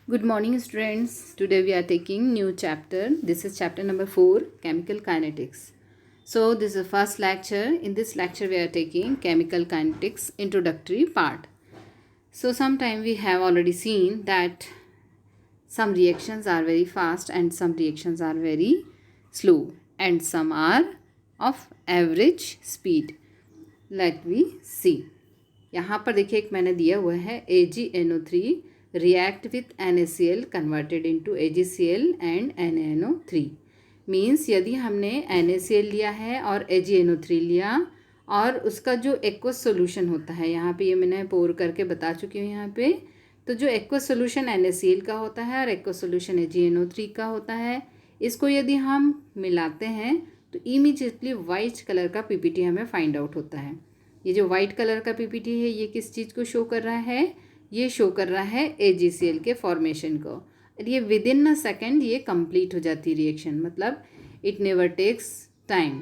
Good morning, students. Today we are taking new chapter. This is chapter number 4, Chemical Kinetics. So this is the first lecture. In this lecture we are taking Chemical Kinetics introductory part. So sometime we have already seen that some reactions are very fast and some reactions are very slow and some are of average speed. Let we see. यहाँ पर देखिए एक मैंने दिया हुआ है AgNO3 react with NaCl converted into AgCl and NaNO3 means यदि हमने NaCl लिया है और AgNO3 लिया और उसका जो एक्वस सोल्यूशन होता है, यहाँ पे ये मैंने पोर करके बता चुकी हूँ यहाँ पे, तो जो एक्वस सोल्यूशन NaCl का होता है और एक्वस सोल्यूशन AgNO3 का होता है, इसको यदि हम मिलाते हैं तो इमीडिएटली वाइट कलर का पीपीटी हमें फाइंड आउट होता है। ये जो वाइट कलर का पीपीटी है ये किस चीज़ को शो कर रहा है? ये शो कर रहा है AgCl के फॉर्मेशन को। और ये विद इन अ सेकेंड ये कंप्लीट हो जाती है रिएक्शन, मतलब it never takes time.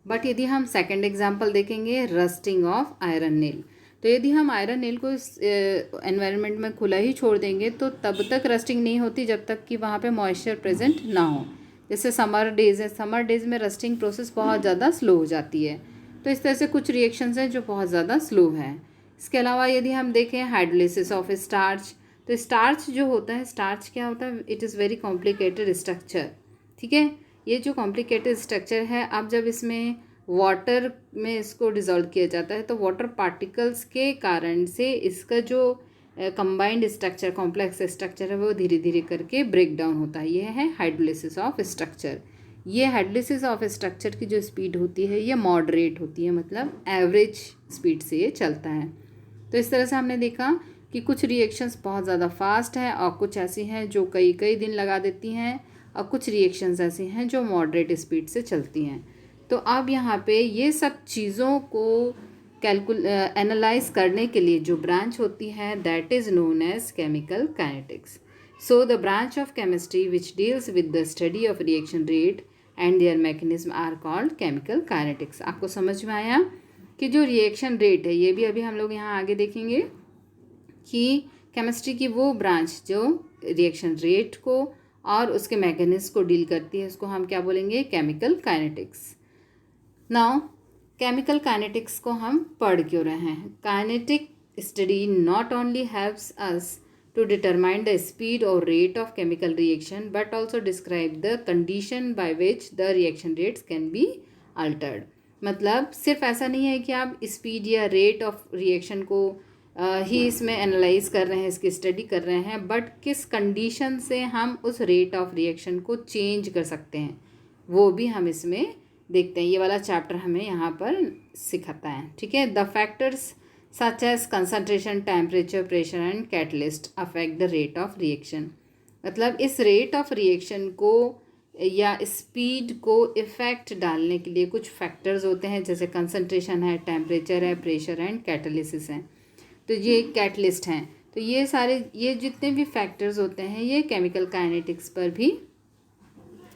But यदि हम सेकेंड एग्जांपल देखेंगे रस्टिंग ऑफ आयरन नेल, तो यदि हम आयरन नेल को इस एनवायरनमेंट में खुला ही छोड़ देंगे तो तब तक रस्टिंग नहीं होती जब तक कि वहाँ पे मॉइस्चर प्रेजेंट ना हो। जैसे समर डेज है, समर डेज में रस्टिंग प्रोसेस बहुत ज़्यादा स्लो हो जाती है। तो इस तरह से कुछ रिएक्शंस हैं जो बहुत ज़्यादा स्लो है। इसके अलावा यदि हम देखें हाइड्रोलिसिस ऑफ स्टार्च, तो स्टार्च जो होता है, स्टार्च क्या होता है? It is very complicated structure. ठीक है, ये जो कॉम्प्लिकेटेड स्ट्रक्चर है, अब जब इसमें वाटर में इसको डिज़ोल्व किया जाता है तो वाटर पार्टिकल्स के कारण से इसका जो कंबाइंड स्ट्रक्चर, कॉम्प्लेक्स स्ट्रक्चर है, वो धीरे धीरे करके ब्रेक डाउन होता है। ये है हाइड्रोलिसिस ऑफ स्ट्रक्चर। ये हाइड्रोलिसिस ऑफ स्ट्रक्चर की जो स्पीड होती है ये मॉडरेट होती है, मतलब एवरेज स्पीड से ये चलता है। तो इस तरह से हमने देखा कि कुछ रिएक्शंस बहुत ज़्यादा फास्ट हैं और कुछ ऐसी हैं जो कई कई दिन लगा देती हैं, और कुछ रिएक्शंस ऐसी हैं जो मॉडरेट स्पीड से चलती हैं। तो अब यहाँ पे ये सब चीज़ों को एनालाइज करने के लिए जो ब्रांच होती है that is known as chemical kinetics. So the branch of chemistry which deals with the study of reaction rate and their mechanism are called chemical kinetics. आपको समझ में आया कि जो रिएक्शन रेट है, ये भी अभी हम लोग यहाँ आगे देखेंगे कि केमिस्ट्री की वो ब्रांच जो रिएक्शन रेट को और उसके मैकेनिज्म को डील करती है, उसको हम क्या बोलेंगे? Chemical kinetics. Now chemical kinetics को हम पढ़ क्यों रहे हैं? Kinetic study not only helps us to determine the speed or rate of chemical reaction but also describe the condition by which the reaction rates can be altered। मतलब सिर्फ ऐसा नहीं है कि आप स्पीड या रेट ऑफ रिएक्शन को ही इसमें एनालाइज कर रहे हैं, इसकी स्टडी कर रहे हैं, बट किस कंडीशन से हम उस रेट ऑफ रिएक्शन को चेंज कर सकते हैं वो भी हम इसमें देखते हैं। ये वाला चैप्टर हमें यहाँ पर सिखाता है। ठीक है, the factors such as concentration, temperature, pressure and catalyst affect the rate of reaction। मतलब इस rate of reaction को या स्पीड को इफ़ेक्ट डालने के लिए कुछ फैक्टर्स होते हैं, जैसे कंसनट्रेशन है, टेम्परेचर है, प्रेशर एंड कैटलिसिस है। तो ये कैटलिस्ट हैं। तो ये सारे, ये जितने भी फैक्टर्स होते हैं ये केमिकल काइनेटिक्स पर भी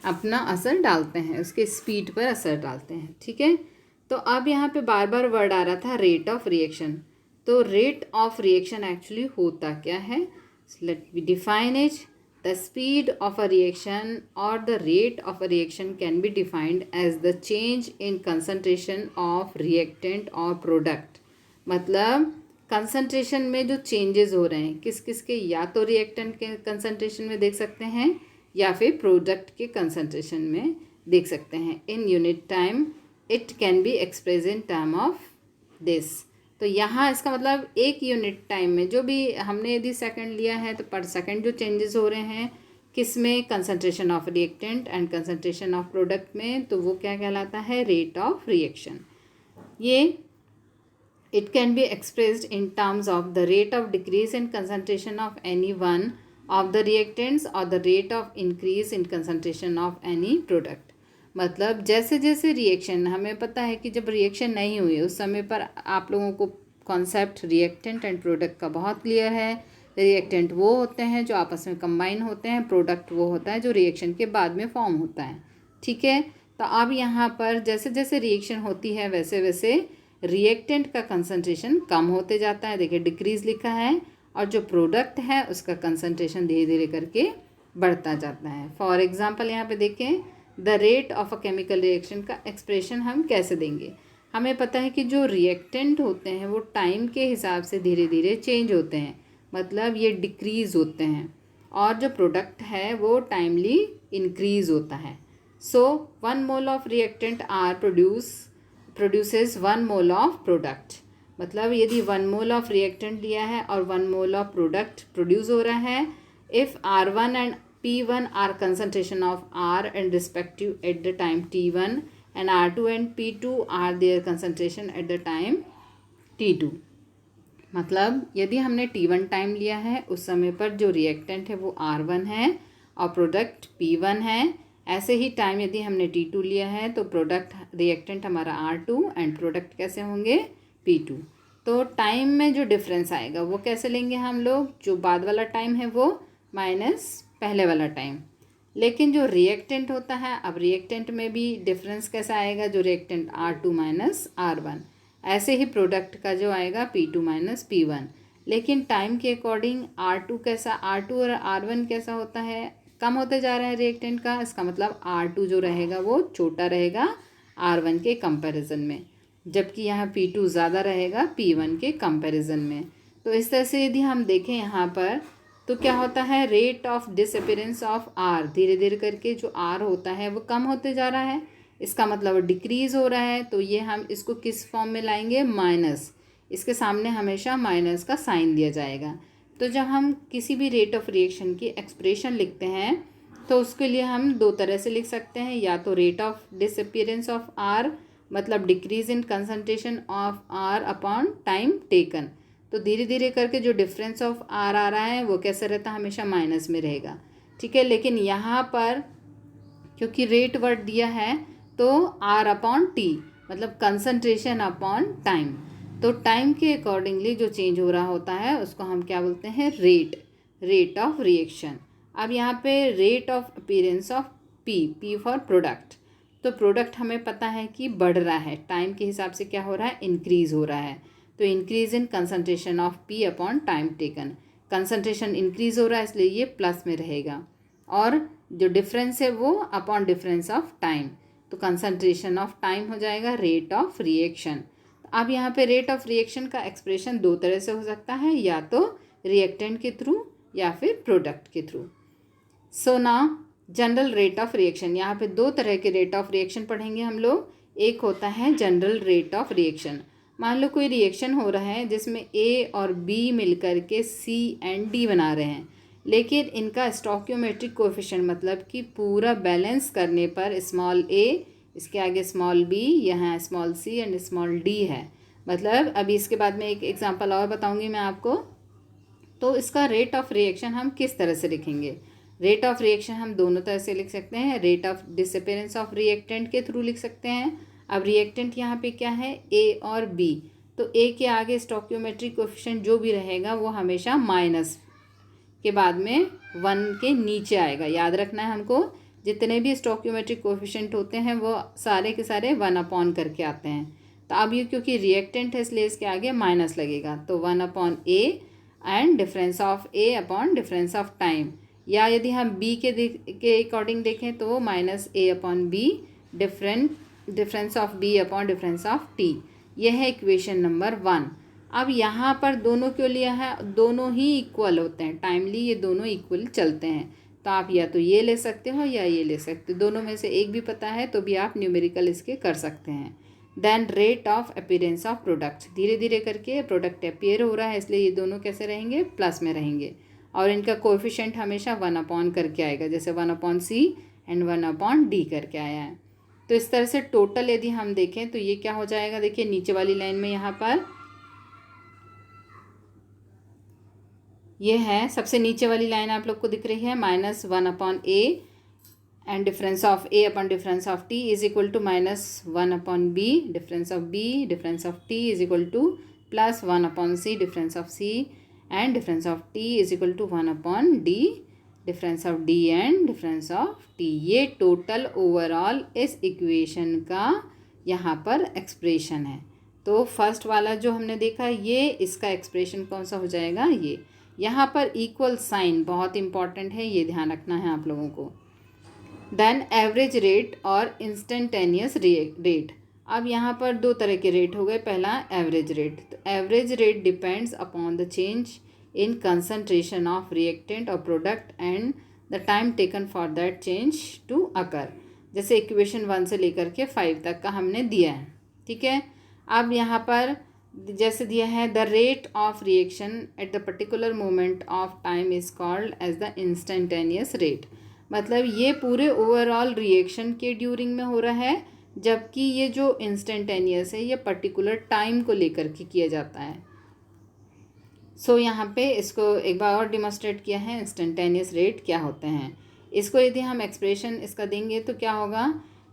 अपना असर डालते हैं, उसके स्पीड पर असर डालते हैं। ठीक है, तो अब यहाँ पे बार बार वर्ड आ रहा था रेट ऑफ रिएक्शन। तो रेट ऑफ रिएक्शन एक्चुअली होता क्या है? Let we define it. The speed of a reaction और the rate of a reaction can be defined as the change in concentration of reactant और product. मतलब concentration में जो changes हो रहे हैं किस किस के, या तो रिएक्टेंट के कंसंट्रेशन में देख सकते हैं या फिर प्रोडक्ट के कंसंट्रेशन में देख सकते हैं। In unit time it can be express in term of this. तो यहाँ इसका मतलब एक यूनिट टाइम में जो भी हमने यदि सेकंड लिया है तो पर सेकंड जो चेंजेस हो रहे हैं किस में? Concentration of reactant and concentration of product में, तो वो क्या कहलाता है? Rate of reaction. ये it can be expressed in terms of the rate of decrease in concentration of any one of the reactants और the rate of increase in concentration of any product. मतलब जैसे जैसे reaction, हमें पता है कि जब रिएक्शन नहीं हुई उस समय पर आप लोगों को कॉन्सेप्ट रिएक्टेंट एंड प्रोडक्ट का बहुत क्लियर है। रिएक्टेंट वो होते हैं जो आपस में कंबाइन होते हैं, प्रोडक्ट वो होता है जो रिएक्शन के बाद में फॉर्म होता है। ठीक है, तो अब यहाँ पर जैसे जैसे रिएक्शन होती है वैसे वैसे रिएक्टेंट का कंसंट्रेशन कम होते जाता है। देखिए डिक्रीज लिखा है और जो प्रोडक्ट है उसका कंसंट्रेशन धीरे धीरे करके बढ़ता जाता है। फॉर एग्जांपल यहाँ पे देखें, the rate of a chemical reaction का एक्सप्रेशन हम कैसे देंगे। हमें पता है कि जो रिएक्टेंट होते हैं वो टाइम के हिसाब से धीरे धीरे चेंज होते हैं, मतलब ये डिक्रीज़ होते हैं, और जो प्रोडक्ट है वो टाइमली इंक्रीज़ होता है। So 1 mole of reactant are produces 1 mole of product. मतलब यदि 1 मोल ऑफ रिएक्टेंट लिया है और 1 मोल ऑफ प्रोडक्ट प्रोड्यूस हो रहा है, if R1 and P1 are concentration of R and respective at the time T1 and R2 and P2 are their concentration at the time T2। मतलब यदि हमने T1 time लिया है उस समय पर जो रिएक्टेंट है वो R1 है और प्रोडक्ट P1 है। ऐसे ही टाइम यदि हमने T2 लिया है तो प्रोडक्ट रिएक्टेंट हमारा R2 एंड प्रोडक्ट कैसे होंगे P2। तो टाइम में जो डिफरेंस आएगा वो कैसे लेंगे हम लोग, जो बाद वाला टाइम है वो माइनस पहले वाला टाइम। लेकिन जो रिएक्टेंट होता है, अब रिएक्टेंट में भी डिफरेंस कैसा आएगा, जो रिएक्टेंट R2 माइनस R1। ऐसे ही प्रोडक्ट का जो आएगा P2 माइनस P1। लेकिन टाइम के अकॉर्डिंग R2 कैसा, R2 और R1 कैसा होता है, कम होते जा रहा है रिएक्टेंट का। इसका मतलब R2 जो रहेगा वो छोटा रहेगा R1 के कंपैरिजन में, जबकि यहाँ P2 ज़्यादा रहेगा P1 के कंपैरिजन में। तो इस तरह से यदि हम देखें यहाँ पर तो क्या होता है, rate of disappearance of R, धीरे धीरे करके जो R होता है वो कम होते जा रहा है, इसका मतलब डिक्रीज़ हो रहा है। तो ये हम इसको किस फॉर्म में लाएंगे, माइनस। इसके सामने हमेशा माइनस का साइन दिया जाएगा। तो जब हम किसी भी रेट ऑफ रिएक्शन की एक्सप्रेशन लिखते हैं तो उसके लिए हम दो तरह से लिख सकते हैं, या तो rate of disappearance of R मतलब decrease in concentration of R upon time taken. तो धीरे धीरे करके जो डिफरेंस ऑफ R आ रहा है वो कैसे रहता है, हमेशा माइनस में रहेगा, ठीक है। लेकिन यहाँ पर क्योंकि रेट वर्ड दिया है तो R अपॉन T मतलब कंसंट्रेशन अपॉन टाइम, तो टाइम के अकॉर्डिंगली जो चेंज हो रहा होता है उसको हम क्या बोलते हैं, रेट ऑफ रिएक्शन। अब यहाँ पे rate of appearance of P for product. तो प्रोडक्ट हमें पता है कि बढ़ रहा है, टाइम के हिसाब से क्या हो रहा है, इंक्रीज़ हो रहा है। तो increase in concentration of P upon time taken, concentration increase हो रहा है इसलिए ये प्लस में रहेगा, और जो डिफरेंस है वो अपॉन डिफरेंस ऑफ टाइम, तो कंसंट्रेशन ऑफ टाइम हो जाएगा रेट ऑफ रिएक्शन। अब यहाँ पे रेट ऑफ रिएक्शन का एक्सप्रेशन दो तरह से हो सकता है, या तो रिएक्टेंट के थ्रू या फिर प्रोडक्ट के through. So now general rate of reaction, यहाँ पे दो तरह के रेट ऑफ रिएक्शन पढ़ेंगे हम लोग। एक होता है जनरल रेट ऑफ रिएक्शन। मान लो कोई रिएक्शन हो रहा है जिसमें A और B मिलकर के C एंड D बना रहे हैं, लेकिन इनका स्टोइकियोमेट्रिक कोएफिशिएंट मतलब कि पूरा बैलेंस करने पर स्मॉल a, इसके आगे स्मॉल b, यहाँ small c and small d है। मतलब अभी इसके बाद में एक एग्जांपल और बताऊंगी मैं आपको। तो इसका रेट ऑफ रिएक्शन हम किस तरह से लिखेंगे, रेट ऑफ रिएक्शन हम दोनों तरह से लिख सकते हैं। Rate of disappearance of reactant के थ्रू लिख सकते हैं। अब रिएक्टेंट यहाँ पे क्या है, A और B, तो A के आगे स्टोइकियोमेट्रिक कोएफिशिएंट जो भी रहेगा वो हमेशा माइनस के बाद में 1 के नीचे आएगा। याद रखना है हमको, जितने भी स्टोइकियोमेट्रिक कोएफिशिएंट होते हैं वो सारे के सारे 1 अपॉन करके आते हैं। तो अब ये क्योंकि रिएक्टेंट है इसलिए इसके आगे माइनस लगेगा, तो 1 upon A and difference of A upon difference of time. या यदि हम B के अकॉर्डिंग देखें तो minus A upon B difference of B upon difference of T। यह है इक्वेशन नंबर 1। अब यहाँ पर दोनों क्यों लिया है, दोनों ही इक्वल होते हैं, टाइमली ये दोनों इक्वल चलते हैं। तो आप या तो ये ले सकते हो या ये ले सकते हो, दोनों में से एक भी पता है तो भी आप न्यूमेरिकल इसके कर सकते हैं। Then rate of appearance of product, धीरे धीरे करके प्रोडक्ट अपीयर हो रहा है इसलिए ये दोनों कैसे रहेंगे, प्लस में रहेंगे, और इनका कोएफिशिएंट हमेशा 1 अपॉन करके आएगा, जैसे 1 upon C and 1 upon D करके आया है। तो इस तरह से टोटल यदि हम देखें तो ये क्या हो जाएगा, देखिए नीचे वाली लाइन में यहाँ पर ये है, सबसे नीचे वाली लाइन आप लोग को दिख रही है, minus 1 upon A and difference of A upon difference of T is equal to minus 1 upon B difference of B difference of T is equal to plus 1 upon C difference of C and difference of T is equal to 1 upon D difference of D and difference of T। ये total overall इस equation का यहाँ पर expression है। तो first वाला जो हमने देखा ये इसका एक्सप्रेशन कौन सा हो जाएगा, ये यहाँ पर इक्वल साइन बहुत इंपॉर्टेंट है, ये ध्यान रखना है आप लोगों को। देन एवरेज रेट और इंस्टेंटेनियस रेट। अब यहाँ पर दो तरह के रेट हो गए। पहला एवरेज रेट, तो average rate depends upon the change in concentration of reactant और product and the time taken for that change to occur. जैसे इक्वेशन 1 से लेकर के 5 तक का हमने दिया है, ठीक है। अब यहाँ पर जैसे दिया है, the rate of reaction at the particular moment of time is called as the instantaneous rate. मतलब ये पूरे ओवरऑल रिएक्शन के ड्यूरिंग में हो रहा है, जबकि ये जो इंस्टेंटेनियस है ये पर्टिकुलर टाइम को लेकर के किया जाता है। सो यहाँ पे इसको एक बार और डिमॉन्स्ट्रेट किया है इंस्टेंटेनियस रेट क्या होते हैं। इसको यदि हम एक्सप्रेशन इसका देंगे तो क्या होगा,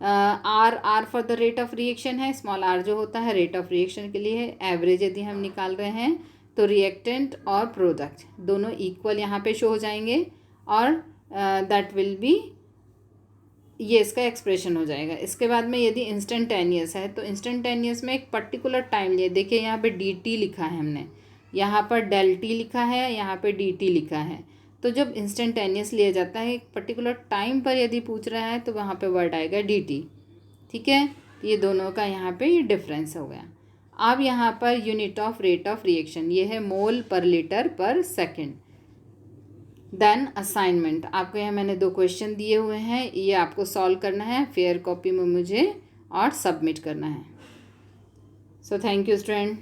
R for the rate of reaction है, स्मॉल आर जो होता है रेट ऑफ रिएक्शन के लिए है। एवरेज यदि हम निकाल रहे हैं तो रिएक्टेंट और प्रोडक्ट दोनों इक्वल यहाँ पे शो हो जाएंगे, और दैट विल बी, ये इसका एक्सप्रेशन हो जाएगा। इसके बाद में यदि इंस्टेंटेनियस है तो इंस्टेंटेनियस में एक पर्टिकुलर टाइम लिए, देखिए यहाँ पे डी टी लिखा है हमने, यहाँ पर डेल टी लिखा है, यहाँ पे डी टी लिखा है। तो जब इंस्टेंटेनियस लिया जाता है एक पर्टिकुलर टाइम पर यदि पूछ रहा है तो वहाँ पे वर्ड आएगा डी टी, ठीक है। ये दोनों का यहाँ पे ये डिफरेंस हो गया। अब यहाँ per unit of rate of reaction ये है मोल पर लीटर पर सेकेंड। देन असाइनमेंट, आपको यहाँ मैंने 2 क्वेश्चन दिए हुए हैं, ये आपको सॉल्व करना है फेयर कॉपी में मुझे और सबमिट करना है। So thank you student.